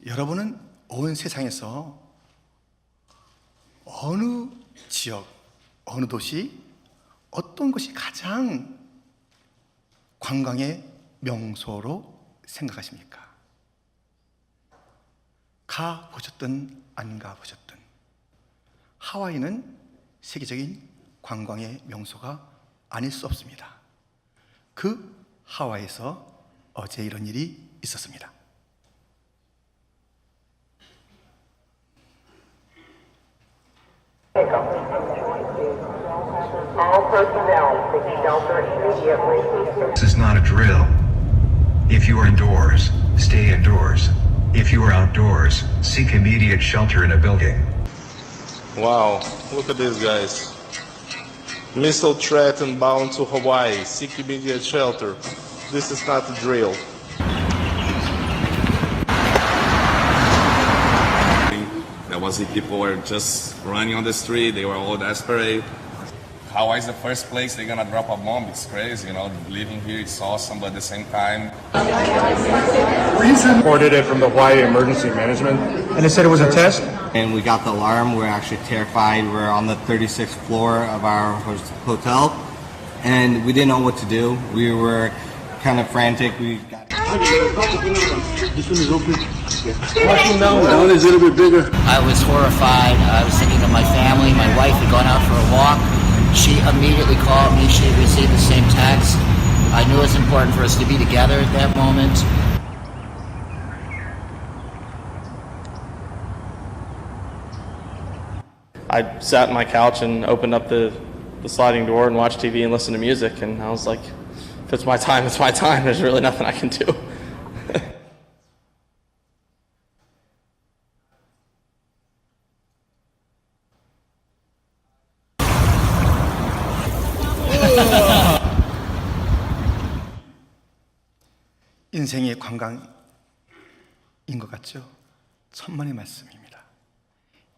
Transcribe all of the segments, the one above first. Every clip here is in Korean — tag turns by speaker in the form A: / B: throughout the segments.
A: 여러분은 온 세상에서 어느 지역, 어느 도시, 어떤 것이 가장 관광의 명소로 생각하십니까? 가보셨든 안 가보셨든 하와이는 세계적인 관광의 명소가 아닐 수 없습니다. 그 하와이에서 어제 이런 일이 있었습니다.
B: This is not a drill. If you are indoors, stay indoors. If you are outdoors, seek immediate shelter in a building.
C: Wow, look at these guys. Missile threat inbound to Hawaii. Seek immediate shelter. This is not a drill.
D: There was people were just running on the street. They were all desperate. Hawaii is the first place they're gonna drop a bomb. It's crazy, you know. Living here is awesome, but at the same time,
E: Reported it from the Hawaii Emergency Management.
F: And they said it was a test?
G: And we got the alarm. We're actually terrified. We're on the 36th floor of our hotel, and we didn't know what to do. We were kind of frantic.
E: This one is open. Down is a little bit bigger.
H: I was horrified. I was thinking of my family. My wife had gone out for a walk. She immediately called me. She had received the same text. I knew it was important for us to be together at that moment.
I: I sat on my couch and opened up the sliding door and watched TV and listened to music, and I was like, if it's my time, it's my time. There's really nothing I can do.
A: 인생의 관광인 것 같죠? 천만의 말씀입니다.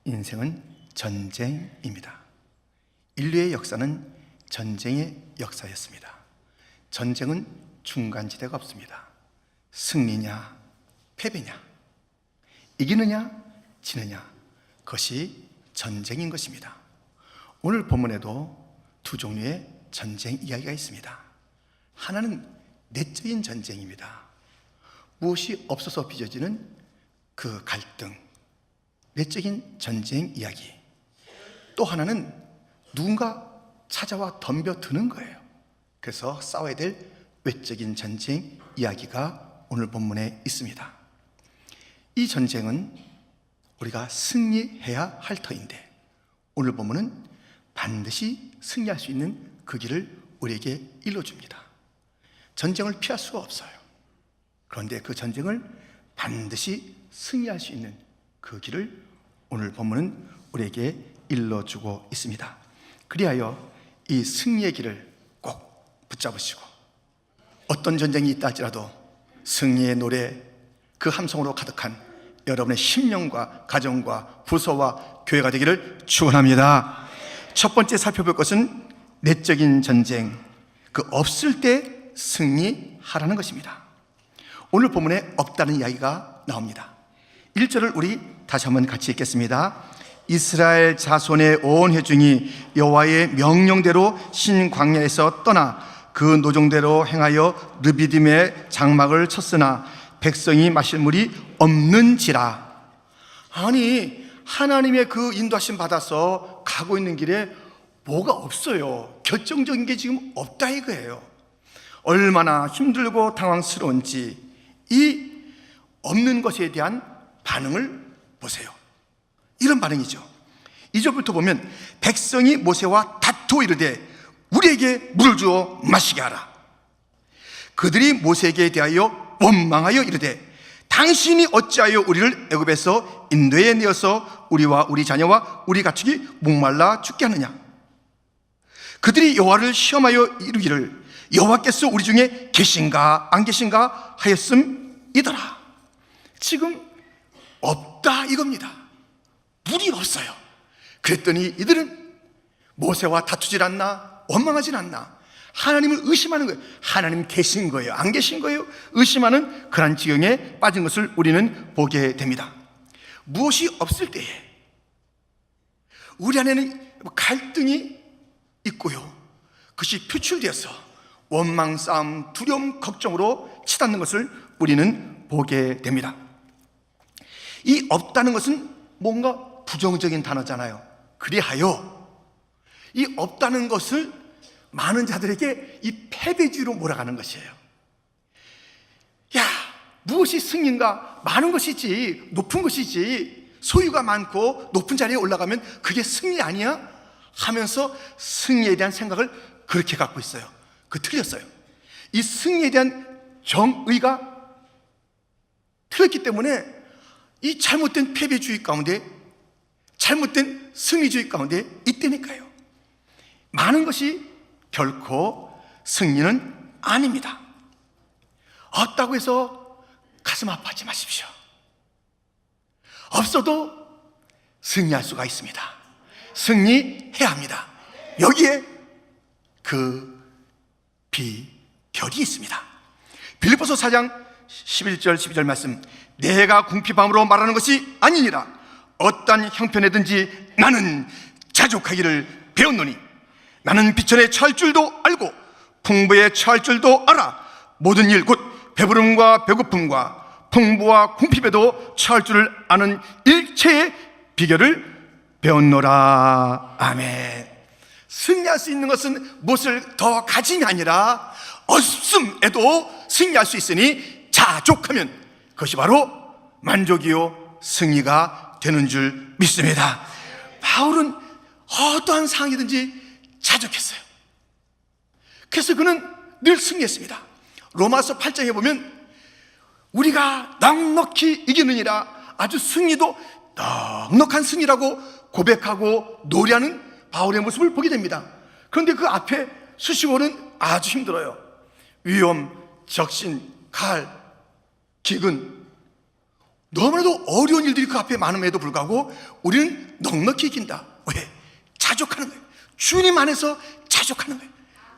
A: 인생은 전쟁입니다. 인류의 역사는 전쟁의 역사였습니다. 전쟁은 중간지대가 없습니다. 승리냐, 패배냐, 이기느냐, 지느냐, 그것이 전쟁인 것입니다. 오늘 본문에도 두 종류의 전쟁 이야기가 있습니다. 하나는 내적인 전쟁입니다. 무엇이 없어서 빚어지는 그 갈등, 내적인 전쟁 이야기. 또 하나는 누군가 찾아와 덤벼드는 거예요. 그래서 싸워야 될 외적인 전쟁 이야기가 오늘 본문에 있습니다. 이 전쟁은 우리가 승리해야 할 터인데 오늘 본문은 반드시 승리할 수 있는 그 길을 우리에게 일러줍니다. 전쟁을 피할 수가 없어요. 그런데 그 전쟁을 반드시 승리할 수 있는 그 길을 오늘 본문은 우리에게 일러주고 있습니다. 그리하여 이 승리의 길을 꼭 붙잡으시고 어떤 전쟁이 있다 할지라도 승리의 노래 그 함성으로 가득한 여러분의 심령과 가정과 부서와 교회가 되기를 축원합니다. 첫 번째 살펴볼 것은 내적인 전쟁, 그 없을 때 승리하라는 것입니다. 오늘 본문에 없다는 이야기가 나옵니다. 1절을 우리 다시 한번 같이 읽겠습니다. 이스라엘 자손의 온 회중이 여호와의 명령대로 신광야에서 떠나 그 노종대로 행하여 르비딤의 장막을 쳤으나 백성이 마실 물이 없는지라. 아니, 하나님의 그 인도하심 받아서 가고 있는 길에 뭐가 없어요. 결정적인 게 지금 없다 이거예요. 얼마나 힘들고 당황스러운지 이 없는 것에 대한 반응을 보세요. 이런 반응이죠. 2절부터 보면 백성이 모세와 다투어 이르되 우리에게 물을 주어 마시게 하라. 그들이 모세에게 대하여 원망하여 이르되 당신이 어찌하여 우리를 애굽에서 인도에 내어서 우리와 우리 자녀와 우리 가축이 목말라 죽게 하느냐. 그들이 여호와를 시험하여 이르기를 여호와께서 우리 중에 계신가 안 계신가 하였음이더라. 지금 없다 이겁니다. 물이 없어요. 그랬더니 이들은 모세와 다투질 않나 원망하진 않나 하나님을 의심하는 거예요. 하나님 계신 거예요? 안 계신 거예요? 의심하는 그런 지경에 빠진 것을 우리는 보게 됩니다. 무엇이 없을 때에 우리 안에는 갈등이 있고요, 그것이 표출되어서 원망, 싸움, 두려움, 걱정으로 치닫는 것을 우리는 보게 됩니다. 이 없다는 것은 뭔가 부정적인 단어잖아요. 그리하여 이 없다는 것을 많은 자들에게 이 패배주의로 몰아가는 것이에요. 야, 무엇이 승리인가? 많은 것이지, 높은 것이지, 소유가 많고 높은 자리에 올라가면 그게 승리 아니야? 하면서 승리에 대한 생각을 그렇게 갖고 있어요. 그 틀렸어요. 이 승리에 대한 정의가 틀렸기 때문에 이 잘못된 패배주의 가운데, 잘못된 승리주의 가운데 있다니까요. 많은 것이 결코 승리는 아닙니다. 없다고 해서 가슴 아파하지 마십시오. 없어도 승리할 수가 있습니다. 승리해야 합니다. 여기에 그 비결이 있습니다. 빌립보서 4장 11절 12절 말씀, 내가 궁핍함으로 말하는 것이 아니니라. 어떠한 형편에든지 나는 자족하기를 배웠노니 나는 비천에 처할 줄도 알고 풍부에 처할 줄도 알아. 모든 일 곧 배부름과 배고픔과 풍부와 궁핍에도 처할 줄을 아는 일체의 비결을 배웠노라. 아멘. 승리할 수 있는 것은 무엇을 더 가짐이 아니라 없음에도 승리할 수 있으니 자족하면 그것이 바로 만족이요 승리가 되는 줄 믿습니다. 바울은 어떠한 상황이든지 자족했어요. 그래서 그는 늘 승리했습니다. 로마서 8장에 보면 우리가 넉넉히 이기느니라, 아주 승리도 넉넉한 승리라고 고백하고 노래하는 바울의 모습을 보게 됩니다. 그런데 그 앞에 수식어는 아주 힘들어요. 위험, 적신, 칼, 기근, 너무나도 어려운 일들이 그 앞에 많음에도 불구하고 우리는 넉넉히 이긴다. 왜? 자족하는 거예요. 주님 안에서 자족하는 거예요.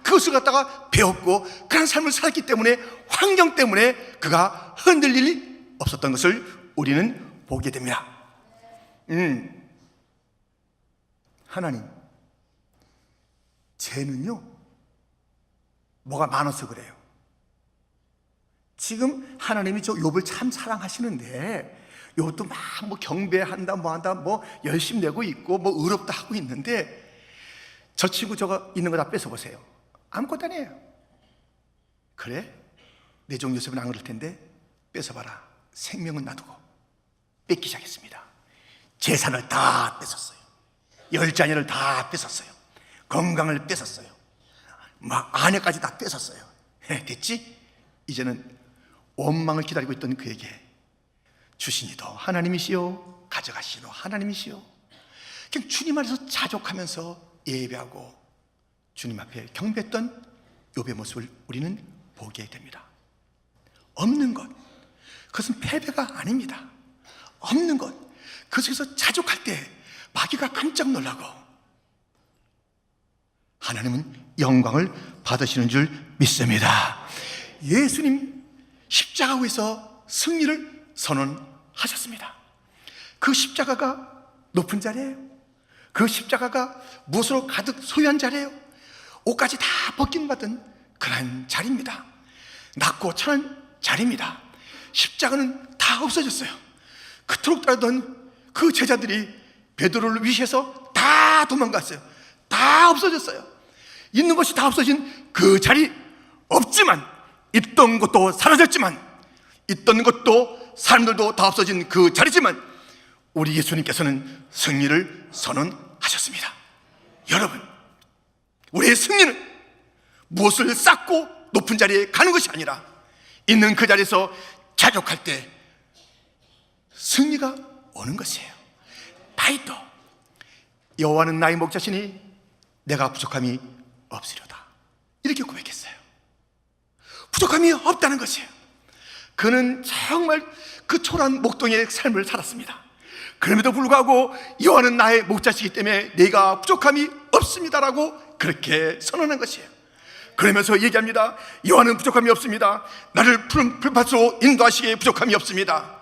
A: 그것을 갖다가 배웠고 그런 삶을 살았기 때문에, 환경 때문에 그가 흔들릴 일이 없었던 것을 우리는 보게 됩니다. 하나님, 죄는요 뭐가 많아서 그래요. 지금 하나님이 저 욥을 참 사랑하시는데 욥도 막 뭐 경배한다 뭐한다 뭐 열심 내고 있고 뭐 의롭다 하고 있는데 저 친구 저거 있는 거 다 뺏어보세요. 아무것도 아니에요. 그래? 내 종 요셉은 안 그럴 텐데 뺏어봐라. 생명은 놔두고 뺏기 시작했습니다. 재산을 다 뺏었어요. 열자녀를 다 뺏었어요. 건강을 뺏었어요. 막 아내까지 다 뺏었어요. 됐지? 이제는 원망을 기다리고 있던 그에게 주시니도 하나님이시요 가져가시도 하나님이시요, 그냥 주님 안에서 자족하면서 예배하고 주님 앞에 경배했던 욥의 모습을 우리는 보게 됩니다. 없는 것, 그것은 패배가 아닙니다. 없는 것, 그것에서 자족할 때 마귀가 깜짝 놀라고 하나님은 영광을 받으시는 줄 믿습니다. 예수님 십자가에서 승리를 선언하셨습니다. 그 십자가가 높은 자리예요. 그 십자가가 무엇으로 가득 소유한 자리예요. 옷까지 다 벗긴 받은 그런 자리입니다. 낮고 천한 자리입니다. 십자가는 다 없어졌어요. 그토록 따르던 그 제자들이 베드로를 위시해서 다 도망갔어요. 다 없어졌어요. 있는 것이 다 없어진 그 자리, 없지만 있던 것도 사라졌지만 있던 것도 사람들도 다 없어진 그 자리지만 우리 예수님께서는 승리를 선언하셨습니다. 여러분, 우리의 승리는 무엇을 쌓고 높은 자리에 가는 것이 아니라 있는 그 자리에서 자족할 때 승리가 오는 것이에요. 다윗도 여호와는 나의 목자시니 내가 부족함이 없으려다, 이렇게 고백했어요. 부족함이 없다는 것이에요. 그는 정말 그 초라한 목동의 삶을 살았습니다. 그럼에도 불구하고 여호와는 나의 목자시기 때문에 내가 부족함이 없습니다라고 그렇게 선언한 것이에요. 그러면서 얘기합니다. 여호와는 부족함이 없습니다. 나를 푸른 풀밭으로 인도하시기에 부족함이 없습니다.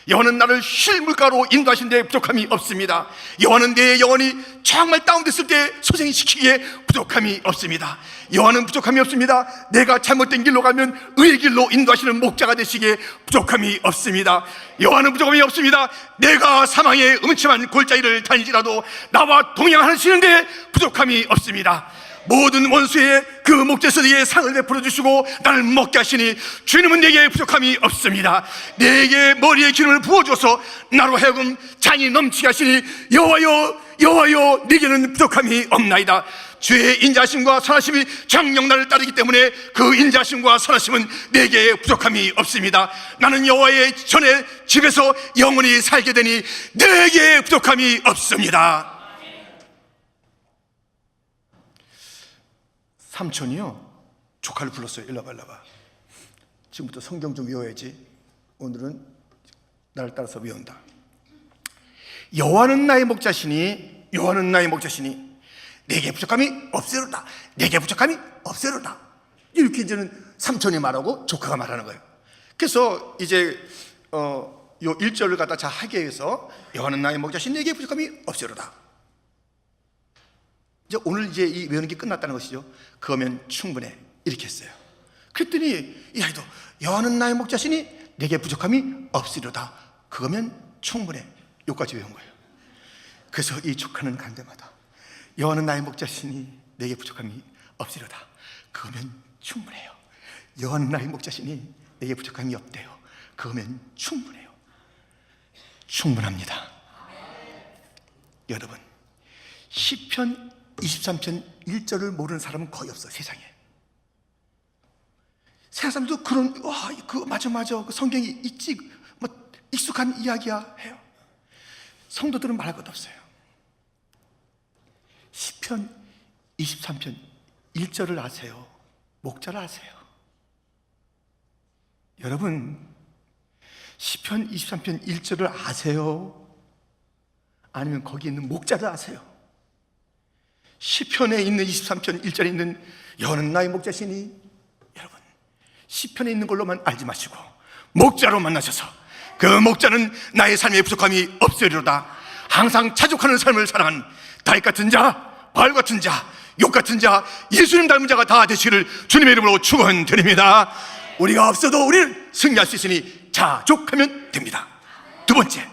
A: 여호와는 나를 쉴 물가로 인도하신 데 부족함이 없습니다. 여호와는 내 영혼이 정말 다운됐을 때 소생시키기에 부족함이 없습니다. 여호와는 부족함이 없습니다. 내가 잘못된 길로 가면 의의 길로 인도하시는 목자가 되시기에 부족함이 없습니다. 여호와는 부족함이 없습니다. 내가 사망의 음침한 골짜기를 다니지라도 나와 동행하시는데 부족함이 없습니다. 모든 원수의 그 목자들에게 상을 베풀어 주시고 나를 먹게 하시니 주님은 내게 부족함이 없습니다. 내게 머리에 기름을 부어줘서 나로 하여금 잔이 넘치게 하시니 여호와여 여호와여 내게는 부족함이 없나이다. 주의 인자하심과 선하심이 정녕 나를 따르기 때문에 그 인자하심과 선하심은 내게 부족함이 없습니다. 나는 여호와의 전에 집에서 영원히 살게 되니 내게 부족함이 없습니다. 삼촌이요 조카를 불렀어요. 일로 와봐, 일로 와봐. 지금부터 성경 좀 외워야지. 오늘은 나를 따라서 외운다. 여호와는 나의 목자시니 여호와는 나의 목자시니 내게 부족함이 없애로다. 내게 부족함이 없애로다. 이렇게 이제는 삼촌이 말하고 조카가 말하는 거예요. 그래서 이제 요 1절을 갖다 잘 하게 해서 여호와는 나의 목자시니 내게 부족함이 없애로다. 이제 오늘 이제 이 외우는 게 끝났다는 것이죠. 그거면 충분해. 이렇게 했어요. 그랬더니 이 아이도 여호와는 나의 목자시니 내게 부족함이 없으리로다. 그거면 충분해. 여기까지 외운 거예요. 그래서 이 조카는 간 데마다 여호와는 나의 목자시니 내게 부족함이 없으리로다. 그거면 충분해요. 여호와는 나의 목자시니 내게 부족함이 없대요. 그거면 충분해요. 충분합니다. 여러분, 시편 23편 1절을 모르는 사람은 거의 없어, 세상에. 세상 사람도 그런, 와, 그 맞아, 그 성경이 있지, 뭐 익숙한 이야기야 해요. 성도들은 말할 것도 없어요. 시편 23편 1절을 아세요? 목자를 아세요? 여러분, 시편 23편 1절을 아세요? 아니면 거기 있는 목자를 아세요? 시편에 있는 23편 1절에 있는 여호와는 나의 목자시니, 여러분 시편에 있는 걸로만 알지 마시고 목자로 만나셔서 그 목자는 나의 삶의 부족함이 없으리로다. 항상 자족하는 삶을 살아가는 다윗 같은 자, 바울 같은 자, 욥 같은 자, 예수님 닮은 자가 다 되시기를 주님의 이름으로 축원드립니다. 우리가 없어도 우리는 승리할 수 있으니 자족하면 됩니다. 두 번째,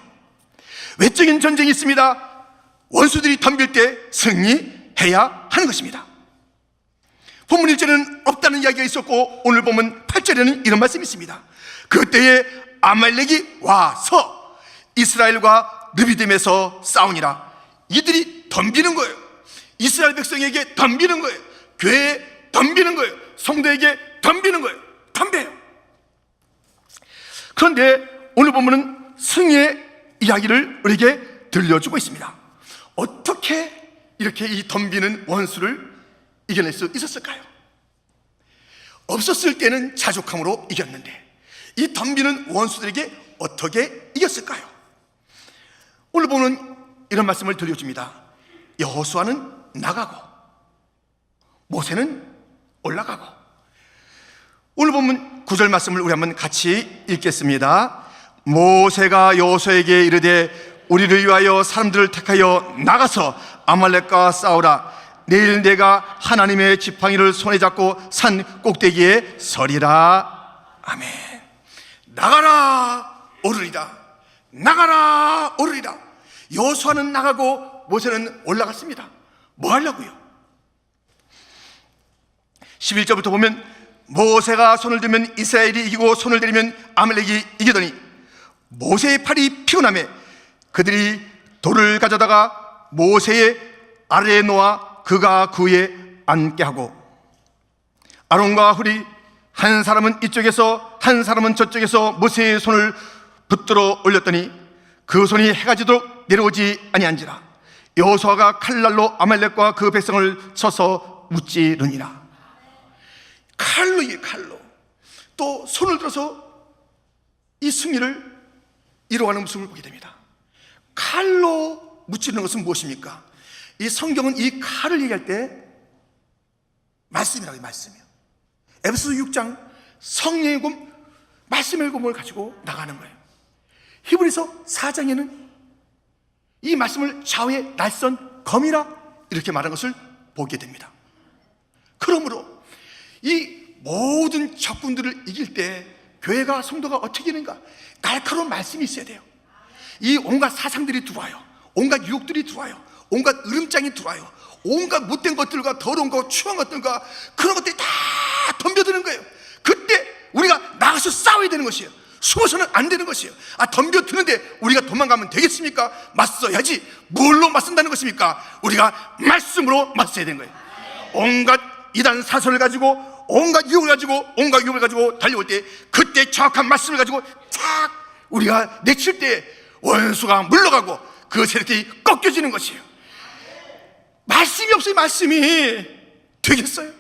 A: 외적인 전쟁이 있습니다. 원수들이 덤빌 때 승리해야 하는 것입니다. 본문 1절에는 없다는 이야기가 있었고 오늘 보면 8절에는 이런 말씀이 있습니다. 그때에 아말렉이 와서 이스라엘과 르비딤에서 싸우니라. 이들이 덤비는 거예요. 이스라엘 백성에게 덤비는 거예요. 교회에 덤비는 거예요. 성도에게 덤비는 거예요. 덤벼요. 그런데 오늘 보면은 승리의 이야기를 우리에게 들려주고 있습니다. 어떻게 이렇게 이 덤비는 원수를 이겨낼 수 있었을까요? 없었을 때는 자족함으로 이겼는데 이 덤비는 원수들에게 어떻게 이겼을까요? 오늘 보면 이런 말씀을 들려줍니다. 여호수아는 나가고 모세는 올라가고. 오늘 보면 9절 말씀을 우리 한번 같이 읽겠습니다. 모세가 여호수아에게 이르되 우리를 위하여 사람들을 택하여 나가서 아말렉과 싸우라. 내일 내가 하나님의 지팡이를 손에 잡고 산 꼭대기에 서리라. 아멘. 나가라 오르리라. 나가라 오르리라. 여호수아는 나가고 모세는 올라갔습니다. 뭐 하려고요? 11절부터 보면 모세가 손을 들면 이스라엘이 이기고 손을 들이면 아말렉이 이기더니 모세의 팔이 피곤하며 그들이 돌을 가져다가 모세의 아래에 놓아 그가 그 위에 앉게 하고 아론과 훌이 한 사람은 이쪽에서 한 사람은 저쪽에서 모세의 손을 붙들어 올렸더니 그 손이 해가 지도록 내려오지 아니한지라. 여호수아가 칼날로 아말렉과 그 백성을 쳐서 무찌르니라. 칼로 또 손을 들어서 이 승리를 이루어가는 모습을 보게 됩니다. 칼로 무찌르는 것은 무엇입니까? 이 성경은 이 칼을 얘기할 때 말씀이라고 해요. 말씀이요. 에베소서 6장 성령의 검, 말씀의 검을 가지고 나가는 거예요. 히브리서 4장에는 이 말씀을 좌우의 날선 검이라 이렇게 말한 것을 보게 됩니다. 그러므로 이 모든 적군들을 이길 때 교회가, 성도가 어떻게 되는가? 날카로운 말씀이 있어야 돼요. 이 온갖 사상들이 들어와요. 온갖 유혹들이 들어와요. 온갖 으름장이 들어와요. 온갖 못된 것들과 더러운 것, 추한 것들과 그런 것들이 다 덤벼드는 거예요. 그때 우리가 나가서 싸워야 되는 것이에요. 숨어서는 안 되는 것이에요. 덤벼드는데 우리가 도망가면 되겠습니까? 맞서야지. 뭘로 맞선다는 것입니까? 우리가 말씀으로 맞서야 되는 거예요. 온갖 이단 사설을 가지고, 온갖 유혹을 가지고, 온갖 유혹을 가지고 달려올 때, 그때 정확한 말씀을 가지고 착 우리가 내칠 때 원수가 물러가고 그 세력이 꺾여지는 것이에요. 말씀이 없어요. 말씀이 되겠어요?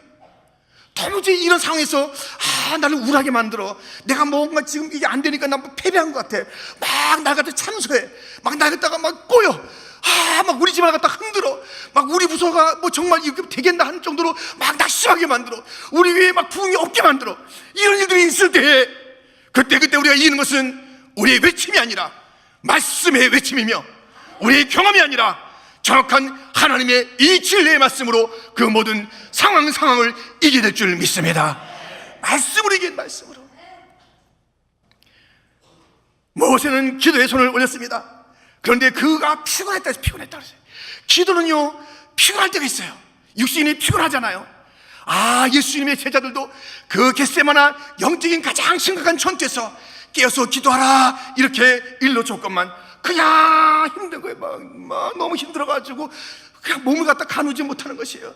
A: 도무지 이런 상황에서 나를 우울하게 만들어. 내가 뭔가 지금 이게 안 되니까 나 패배한 것 같아. 막 나 갖다 참소해. 막 나 갖다가 막 꼬여. 막 우리 집을 갖다 흔들어. 막 우리 부서가 뭐 정말 이게 되겠나 하는 정도로 막 낙심하게 만들어. 우리 위에 막 부흥이 없게 만들어. 이런 일들이 있을 때 그때 우리가 이기는 것은 우리의 외침이 아니라 말씀의 외침이며, 우리의 경험이 아니라 정확한 하나님의 이 진리의 말씀으로 그 모든 상황을 이기게 될 줄 믿습니다. 말씀으로 이긴 말씀으로. 모세는 기도에 손을 올렸습니다. 그런데 그가 피곤했다 그랬어요. 기도는요, 피곤할 때가 있어요. 육신이 피곤하잖아요. 예수님의 제자들도 그 겟세마나 영적인 가장 심각한 전투에서 깨어서 기도하라 이렇게 일러 줬건만 그냥 힘든 거예요. 막 너무 힘들어가지고 그냥 몸을 갖다 가누지 못하는 것이에요.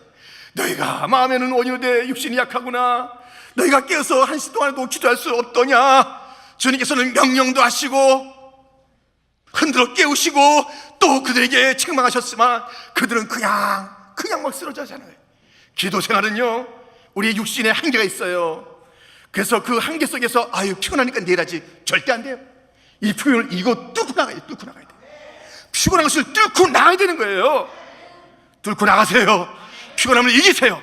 A: 너희가 마음에는 온유되 육신이 약하구나. 너희가 깨어서 한 시 동안에도 기도할 수 없더냐. 주님께서는 명령도 하시고 흔들어 깨우시고 또 그들에게 책망하셨지만 그들은 그냥 막 쓰러져잖아요. 기도 생활은요, 우리 육신에 한계가 있어요. 그래서 그 한계 속에서 피곤하니까 내일 하지 절대 안 돼요. 이 표현을 이거 뚫고 나가야 돼요. 피곤한 것을 뚫고 나가야 되는 거예요. 뚫고 나가세요. 피곤함을 이기세요.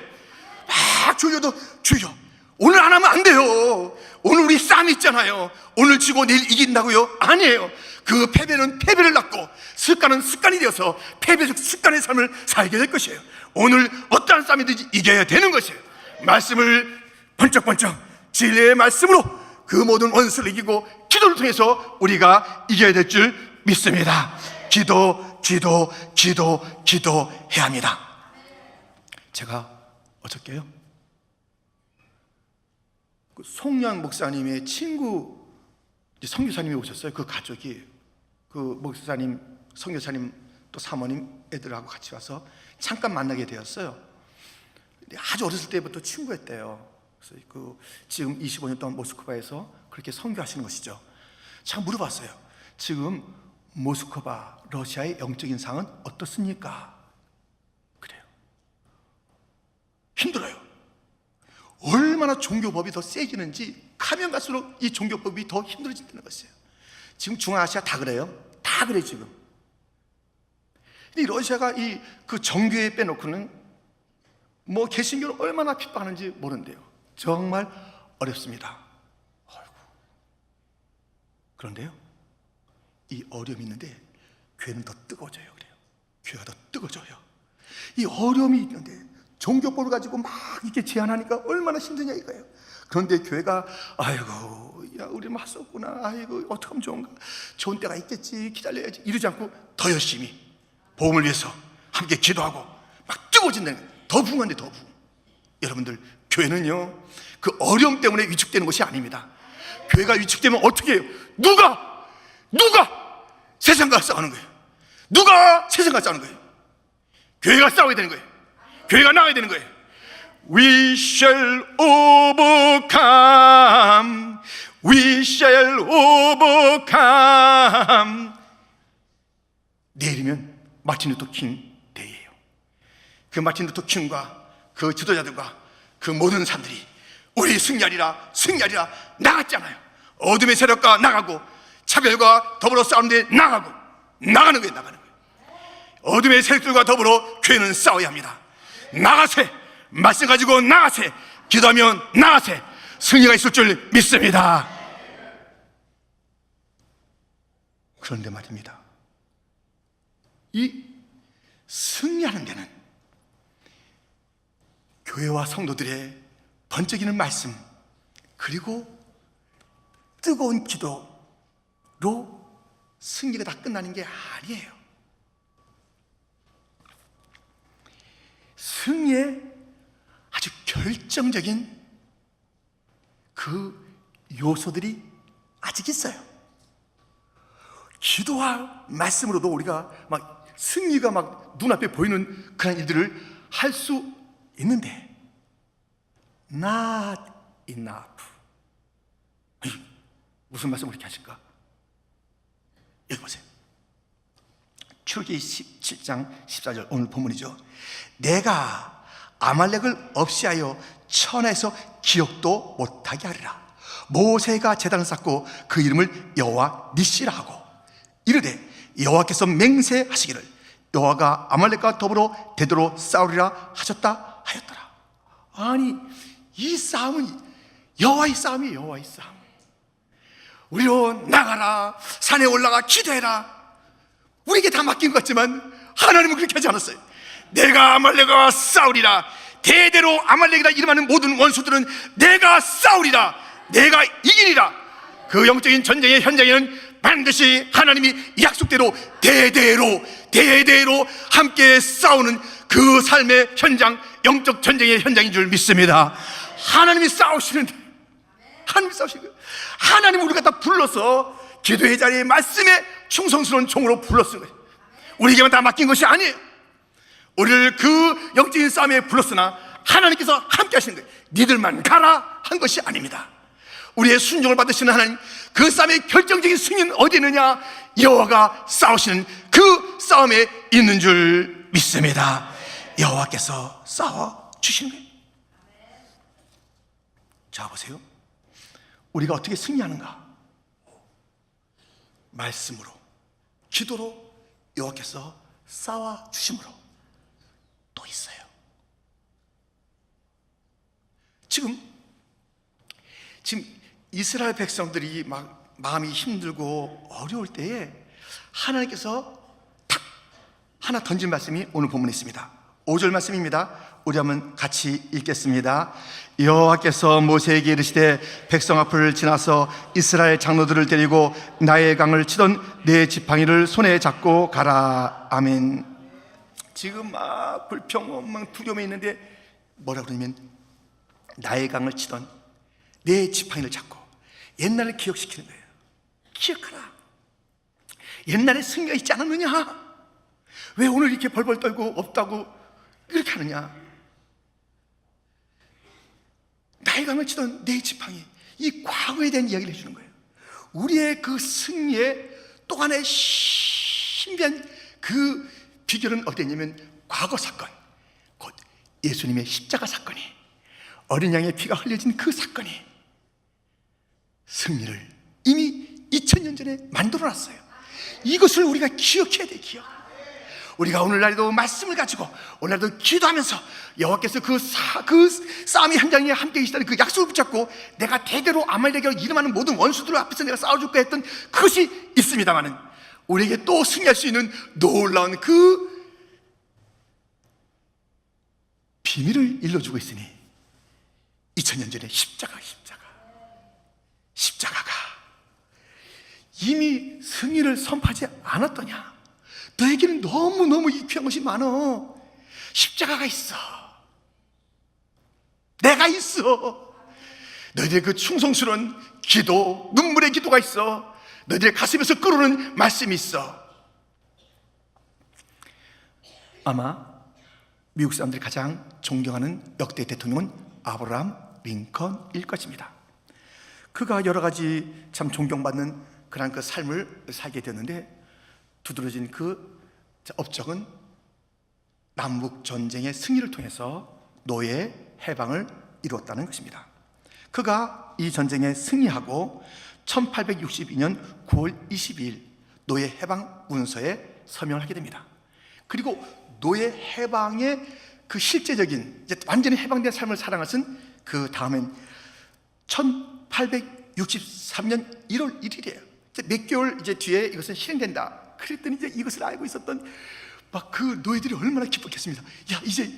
A: 막 졸려도 주여 오늘 안 하면 안 돼요. 오늘 우리 싸움 있잖아요. 오늘 지고 내일 이긴다고요? 아니에요. 그 패배는 패배를 낳고 습관은 습관이 되어서 패배적 습관의 삶을 살게 될 것이에요. 오늘 어떠한 싸움이든지 이겨야 되는 것이에요. 말씀을 번쩍번쩍 진리의 말씀으로 그 모든 원수를 이기고 기도를 통해서 우리가 이겨야 될 줄 믿습니다. 기도해야 합니다. 제가 어저께요, 그 송양 목사님의 친구 선교사님이 오셨어요. 그 가족이 그 목사님, 선교사님 또 사모님 애들하고 같이 와서 잠깐 만나게 되었어요. 아주 어렸을 때부터 친구였대요. 그래서 지금 25년 동안 모스크바에서 그렇게 선교하시는 것이죠. 제가 물어봤어요. 지금 모스크바, 러시아의 영적인 상황은 어떻습니까? 그래요. 힘들어요. 얼마나 종교법이 더 세지는지 가면 갈수록 이 종교법이 더 힘들어진다는 것이에요. 지금 중앙아시아 다 그래요. 다 그래 지금. 근데 러시아가 그 정교회 빼놓고는 뭐 개신교를 얼마나 핍박하는지 모르는데요. 정말 어렵습니다. 그런데요, 이 어려움이 있는데 교회는 더 뜨거워져요. 그래요. 교회가 더 뜨거워져요. 이 어려움이 있는데 종교법을 가지고 막 이렇게 제한하니까 얼마나 힘드냐 이거예요. 그런데 교회가 우리 할 수 없구나. 어떻게 하면 좋은가. 좋은 때가 있겠지. 기다려야지. 이러지 않고 더 열심히 복음을 위해서 함께 기도하고 막 뜨거워진다는 거예요. 더 부흥한데 더 부흥. 여러분들, 교회는요, 그 어려움 때문에 위축되는 것이 아닙니다. 교회가 위축되면 어떻게 해요? 누가 세상과 싸우는 거예요? 누가 세상과 싸우는 거예요? 교회가 싸워야 되는 거예요. 교회가 나가야 되는 거예요. We shall overcome. We shall overcome. 내일이면 마틴 루터 킹 데이예요. 그 마틴 루터 킹과 그 지도자들과 그 모든 사람들이 우리 승리하리라 나갔잖아요. 어둠의 세력과 나가고 차별과 더불어 싸우는데 나가는 거예요. 어둠의 세력들과 더불어 교회는 싸워야 합니다. 나가세. 말씀 가지고 나가세. 기도하면 나아세 승리가 있을 줄 믿습니다. 그런데 말입니다, 이 승리하는 데는 교회와 성도들의 번쩍이는 말씀 그리고 뜨거운 기도로 승리가 다 끝나는 게 아니에요. 승리의 아주 결정적인 그 요소들이 아직 있어요. 기도와 말씀으로도 우리가 막 승리가 막 눈앞에 보이는 그런 일들을 할 수 있는데 not enough. 무슨 말씀을 이렇게 하실까? 여기 보세요. 출애굽기 17장 14절 오늘 본문이죠. 내가 아말렉을 없이하여 천하에서 기억도 못하게 하리라. 모세가 제단을 쌓고 그 이름을 여호와 니시라 하고 이르되 여호와께서 맹세하시기를 여호와가 아말렉과 더불어 대대로 싸우리라 하셨다 하였더라. 아니 이 싸움은 여호와의 싸움이에요. 여호와의 싸움. 우리로 나가라, 산에 올라가 기도해라, 우리에게 다 맡긴 것 같지만 하나님은 그렇게 하지 않았어요. 내가 아말렉과 싸우리라. 대대로 아말렉이라 이름하는 모든 원수들은 내가 싸우리라, 내가 이기리라. 그 영적인 전쟁의 현장에는 반드시 하나님이 약속대로 대대로 함께 싸우는 그 삶의 현장, 영적 전쟁의 현장인 줄 믿습니다. 하나님이 싸우시는데, 하나님이 싸우시는 거예요. 하나님 우리가 다 불러서 기도의 자리에 말씀에 충성스러운 종으로 불렀은 거예요. 우리에게만 다 맡긴 것이 아니에요. 우리를 그 영적인 싸움에 불렀으나 하나님께서 함께 하시는 거예요. 니들만 가라 한 것이 아닙니다. 우리의 순종을 받으시는 하나님, 그 싸움의 결정적인 승리는 어디 있느냐? 여호와가 싸우시는 그 싸움에 있는 줄 믿습니다. 여호와께서 싸워 주시는 거예요. 자 보세요, 우리가 어떻게 승리하는가? 말씀으로, 기도로, 여호와께서 싸워 주심으로 또 있어요. 지금 이스라엘 백성들이 막 마음이 힘들고 어려울 때에 하나님께서 탁 하나 던진 말씀이 오늘 본문에 있습니다. 5절 말씀입니다. 우리 한번 같이 읽겠습니다. 여호와께서 모세에게 이르시되 백성 앞을 지나서 이스라엘 장로들을 데리고 나의 강을 치던 네 지팡이를 손에 잡고 가라. 아멘. 지금 막 불평, 막 두려움이 있는데 뭐라고 그러냐면 나의 강을 치던 네 지팡이를 잡고 옛날을 기억시키는 거예요. 기억하라. 옛날에 승리가 있지 않았느냐? 왜 오늘 이렇게 벌벌 떨고 없다고 이렇게 하느냐? 나의 강을 치던 네 지팡이, 이 과거에 대한 이야기를 해주는 거예요. 우리의 그 승리의 또 하나의 신비한 그 비결은 어디냐면 과거 사건, 곧 예수님의 십자가 사건이, 어린 양의 피가 흘려진 그 사건이 승리를 이미 2000년 전에 만들어놨어요. 이것을 우리가 기억해야 돼요. 기억. 우리가 오늘날도 말씀을 가지고 오늘날도 기도하면서 여호와께서 그 싸움의 현장에 함께 계시다는 그 약속을 붙잡고 내가 대대로 아말렉이라고 이름하는 모든 원수들 앞에서 내가 싸워줄 거야 했던 그것이 있습니다마는 우리에게 또 승리할 수 있는 놀라운 그 비밀을 일러주고 있으니 2000년 전에 십자가가 이미 승리를 선포하지 않았더냐? 너에게는 너무너무 귀한 것이 많어. 십자가가 있어. 내가 있어. 너희들의 그 충성스러운 기도, 눈물의 기도가 있어. 너희들의 가슴에서 끓어오는 말씀이 있어. 아마 미국 사람들이 가장 존경하는 역대 대통령은 아브라함 링컨일 것입니다. 그가 여러 가지 참 존경받는 그런 그 삶을 살게 되었는데 두드러진 그 업적은 남북 전쟁의 승리를 통해서 노예 해방을 이루었다는 것입니다. 그가 이 전쟁에 승리하고 1862년 9월 22일 노예 해방 문서에 서명을 하게 됩니다. 그리고 노예 해방의 그 실제적인 이제 완전히 해방된 삶을 살아가신 그 다음엔 1863년 1월 1일이에요. 몇 개월 이제 뒤에 이것은 실행된다. 그랬더니 이제 이것을 알고 있었던 막 그 노예들이 얼마나 기뻤겠습니다. 야, 이제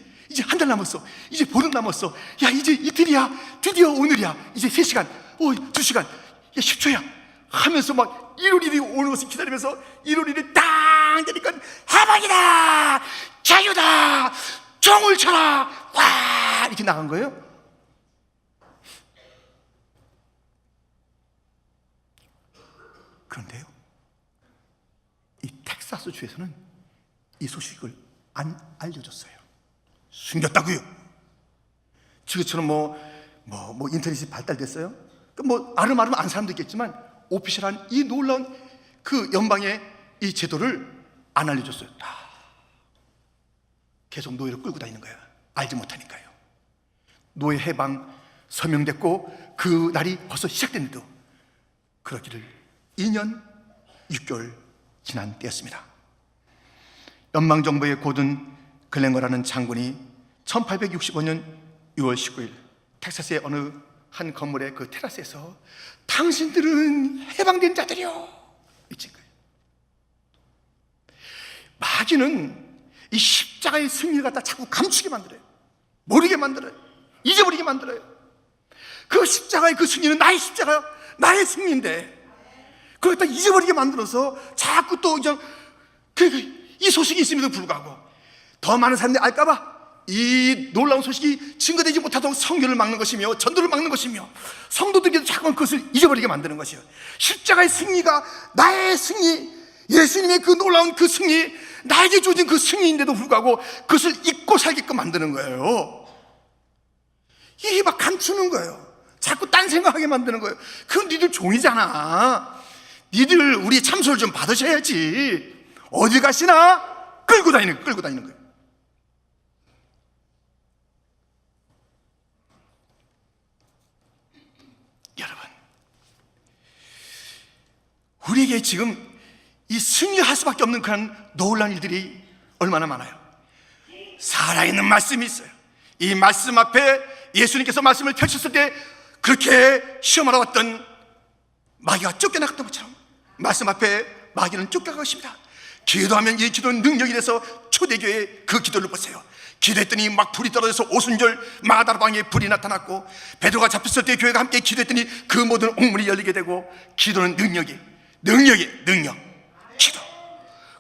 A: 한 달 남았어. 이제 보름 남았어. 야, 이제 이틀이야. 드디어 오늘이야. 이제 3시간, 2시간, 야, 10초야. 하면서 막 1월 1일이 오는 것을 기다리면서 1월 1일 땅 되니까 해방이다! 자유다! 종을 쳐라! 와! 이렇게 나간 거예요. 그런데요, 이 텍사스 주에서는 이 소식을 안 알려줬어요. 숨겼다고요. 지금처럼 뭐 인터넷이 발달됐어요. 뭐 아름아름 안 사람도 있겠지만 오피셜한 이 놀라운 그 연방의 이 제도를 안 알려줬어요. 계속 노예를 끌고 다니는 거야. 알지 못하니까요. 노예 해방 서명됐고 그 날이 벌써 시작됐는데도 그러기를 2년 6개월 지난 때였습니다. 연방정부의 고든 글랭거라는 장군이 1865년 6월 19일 텍사스의 어느 한 건물의 그 테라스에서 당신들은 해방된 자들이요 외친 거예요. 마귀는 이 십자가의 승리를 갖다 자꾸 감추게 만들어요. 모르게 만들어요. 잊어버리게 만들어요. 그 십자가의 그 승리는 나의 십자가, 나의 승리인데 그걸 갖다 잊어버리게 만들어서 자꾸 또 그냥 이 소식이 있음에도 불구하고 더 많은 사람들이 알까봐 이 놀라운 소식이 증거되지 못하도록 성교를 막는 것이며 전도를 막는 것이며 성도들에게도 자꾸 그것을 잊어버리게 만드는 것이에요. 십자가의 승리가 나의 승리, 예수님의 그 놀라운 그 승리, 나에게 주어진 그 승리인데도 불구하고 그것을 잊고 살게끔 만드는 거예요. 이게 막 감추는 거예요. 자꾸 딴 생각하게 만드는 거예요. 그건 니들 종이잖아. 니들 우리 참소를 좀 받으셔야지. 어디 가시나 끌고 다니는 거예요. 여러분, 우리에게 지금 이 승리할 수밖에 없는 그런 놀라운 일들이 얼마나 많아요. 살아있는 말씀이 있어요. 이 말씀 앞에 예수님께서 말씀을 펼쳤을 때 그렇게 시험하러 왔던 마귀가 쫓겨나갔던 것처럼 말씀 앞에 마귀는 쫓겨갈 것입니다. 기도하면 이 기도는 능력이 돼서 초대교회의 그 기도를 보세요. 기도했더니 막 불이 떨어져서 오순절 마다방에 불이 나타났고 베드로가 잡혔을 때 교회가 함께 기도했더니 그 모든 옥문이 열리게 되고 기도는 능력 기도.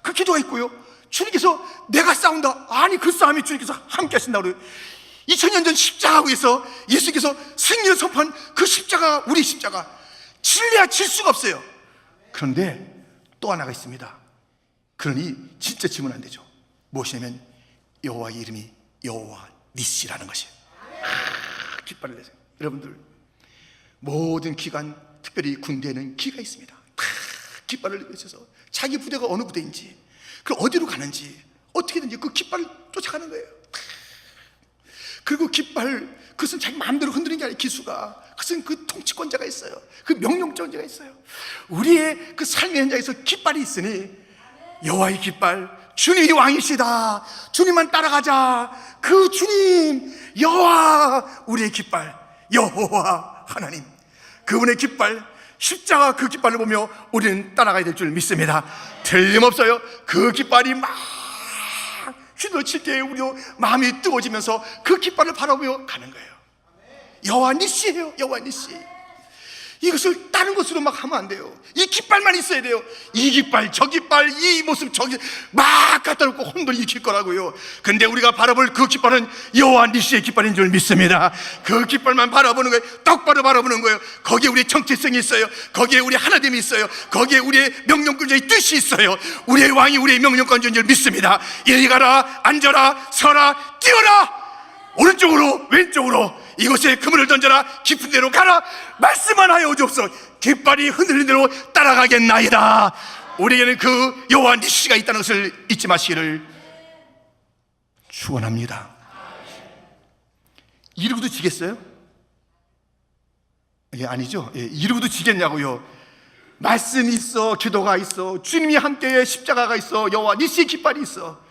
A: 그 기도가 있고요. 주님께서 내가 싸운다. 아니 그 싸움이 주님께서 함께 하신다고 그래요. 2000년 전 십자가 위에서 예수님께서 승리를 선포한 그 십자가, 우리 십자가 질려야 질 수가 없어요. 그런데 또 하나가 있습니다. 그러니 진짜 지면 안 되죠. 무엇이냐면 여호와의 이름이 여호와 니시라는 것이에요. 깃발을 내세요. 여러분들 모든 기관, 특별히 군대에는 기가 있습니다. 깃발을 내셔서 자기 부대가 어느 부대인지, 그 어디로 가는지 어떻게든지 그 깃발을 쫓아가는 거예요. 그리고 깃발, 그것은 자기 마음대로 흔드는 게 아니라 기수가, 그것은 그 통치권자가 있어요. 그 명령권자가 있어요. 우리의 그 삶의 현장에서 깃발이 있으니 여호와의 깃발, 주님이 왕이시다. 주님만 따라가자. 그 주님 여호와, 우리의 깃발 여호와 하나님, 그분의 깃발, 십자가 그 깃발을 보며 우리는 따라가야 될 줄 믿습니다. 틀림없어요. 그 깃발이 막 휘둘칠 때 우리도 마음이 뜨거워지면서 그 깃발을 바라보며 가는 거예요. 여호와 니시예요. 여호와 니시. 이것을 다른 것으로 막 하면 안 돼요. 이 깃발만 있어야 돼요. 이 깃발, 저 깃발, 이 모습, 저기 막 갖다 놓고 혼돈 일으킬 거라고요. 근데 우리가 바라볼 그 깃발은 여호와 니시의 깃발인 줄 믿습니다. 그 깃발만 바라보는 거예요. 똑바로 바라보는 거예요. 거기에 우리의 정체성이 있어요. 거기에 우리의 하나됨이 있어요. 거기에 우리의 명령권자의 뜻이 있어요. 우리의 왕이 우리의 명령권자인 줄 믿습니다. 이리 가라, 앉아라, 서라, 뛰어라, 오른쪽으로 왼쪽으로 이곳에 그물을 던져라, 깊은 데로 가라, 말씀만 하여 오옵소서. 깃발이 흔들리는 대로 따라가겠나이다. 우리에게는 그 여호와 니시가 있다는 것을 잊지 마시기를 축원합니다. 이러고도 지겠어요? 예, 아니죠. 예, 이러고도 지겠냐고요. 말씀이 있어, 기도가 있어, 주님이 함께해, 십자가가 있어, 여호와 니시의 깃발이 있어.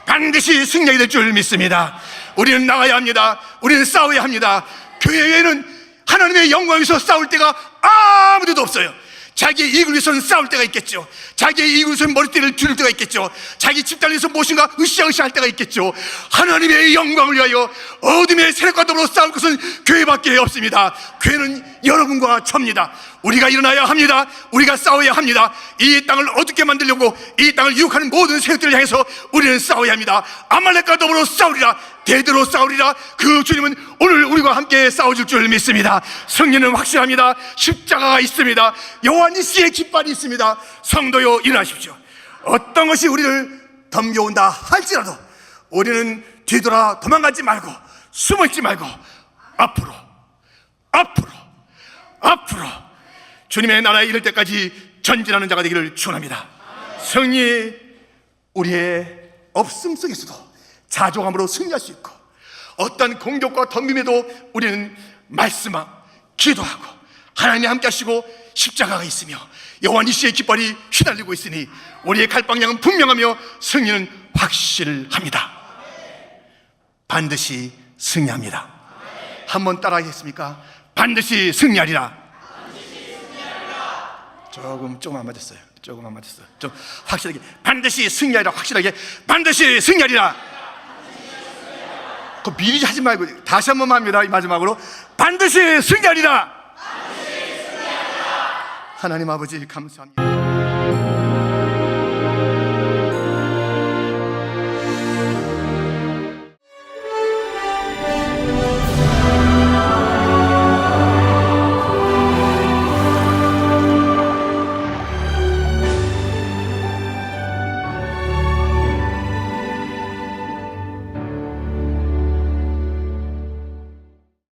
A: 반드시 승리하게 될 줄 믿습니다. 우리는 나가야 합니다. 우리는 싸워야 합니다. 교회에는 하나님의 영광에서 싸울 때가 아무데도 없어요. 자기의 이익을 위해서는 싸울 때가 있겠죠. 자기의 이익을 위해서는 머리띠를 두를 때가 있겠죠. 자기 집단을 위해서 무엇인가 으쌰으쌰 할 때가 있겠죠. 하나님의 영광을 위하여 어둠의 세력과 더불어 싸울 것은 교회밖에 없습니다. 교회는 여러분과 저입니다. 우리가 일어나야 합니다. 우리가 싸워야 합니다. 이 땅을 어둡게 만들려고 이 땅을 유혹하는 모든 세력들을 향해서 우리는 싸워야 합니다. 아말렉과 더불어 싸우리라. 대대로 싸우리라. 그 주님은 오늘 우리와 함께 싸워줄 줄 믿습니다. 승리는 확실합니다. 십자가가 있습니다. 요한니시의 깃발이 있습니다. 성도여 일어나십시오. 어떤 것이 우리를 덤벼온다 할지라도 우리는 뒤돌아 도망가지 말고 숨어있지 말고 앞으로 주님의 나라에 이를 때까지 전진하는 자가 되기를 축원합니다. 승리, 우리의 없음 속에서도 자족함으로 승리할 수 있고 어떤 공격과 덤빔에도 우리는 말씀하고 기도하고 하나님이 함께 하시고 십자가가 있으며 요한니시의 깃발이 휘날리고 있으니 우리의 갈 방향은 분명하며 승리는 확실합니다. 반드시 승리합니다. 한번 따라하겠습니까? 반드시 승리하리라. 조금 안 맞았어요. 좀 확실하게 반드시 승리하리라. 확실하게 반드시 승리하리라. 그 미리 하지 말고 다시 한 번만 합니다. 이 마지막으로 반드시 승리하리라. 하나님 아버지 감사합니다.